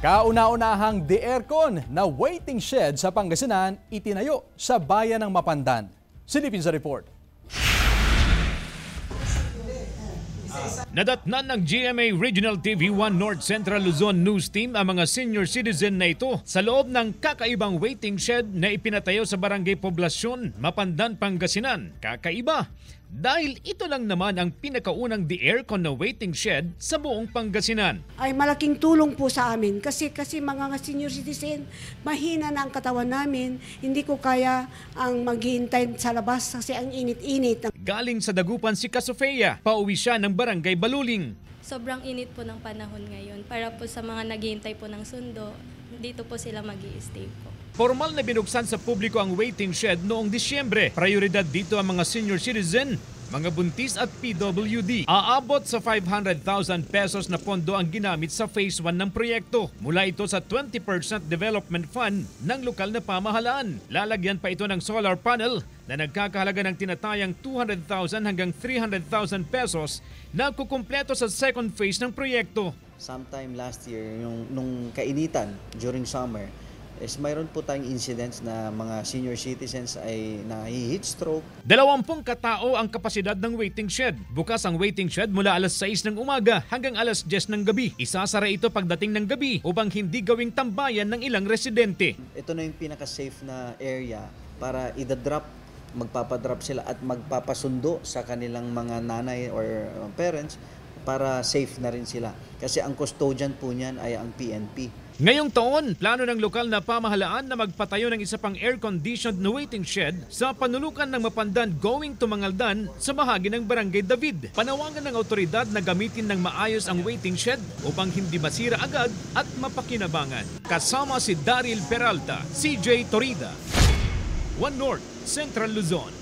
Kauna-unahang de-aircon na waiting shed sa Pangasinan itinayo sa bayan ng Mapandan. Silipin sa report. Nadatnan ng GMA Regional TV1 North Central Luzon News Team ang mga senior citizen na ito sa loob ng kakaibang waiting shed na ipinatayo sa Barangay Poblasyon, Mapandan, Pangasinan. Kakaiba dahil ito lang naman ang pinakaunang de-aircon na waiting shed sa buong Pangasinan. Ay malaking tulong po sa amin kasi mga senior citizen, mahina na ang katawan namin. Hindi ko kaya ang maghihintay sa labas kasi ang init-init. Galing sa Dagupan si Casofea, pauwi siya ng Barangay Baluling. Sobrang init po ng panahon ngayon. Para po sa mga naghihintay po ng sundo, dito po sila mag-i-stay po. Formal na binuksan sa publiko ang waiting shed noong Disyembre. Prioridad dito ang mga senior citizen, mga buntis at PWD. Aabot sa 500,000 pesos na pondo ang ginamit sa Phase 1 ng proyekto. Mula ito sa 20% development fund ng lokal na pamahalaan. Lalagyan pa ito ng solar panel na nagkakahalaga ng tinatayang 200,000 hanggang 300,000 pesos na kukumpleto sa second phase ng proyekto. Sometime last year, nung kainitan during summer, mayroon po tayong incidents na mga senior citizens ay nahi-heat stroke. 20 katao ang kapasidad ng waiting shed. Bukas ang waiting shed mula alas 6 ng umaga hanggang alas 10 ng gabi. Isasara ito pagdating ng gabi upang hindi gawing tambayan ng ilang residente. Ito na yung pinaka-safe na area para i-drop, magpapadrop sila at magpapasundo sa kanilang mga nanay or parents para safe na rin sila. Kasi ang custodian po niyan ay ang PNP. Ngayong taon, plano ng lokal na pamahalaan na magpatayo ng isa pang air-conditioned na waiting shed sa panulukan ng Mapandan going to Mangaldan sa bahagi ng Barangay David. Panawagan ng otoridad na gamitin ng maayos ang waiting shed upang hindi masira agad at mapakinabangan. Kasama si Daryl Peralta, CJ Torida, One North, Central Luzon.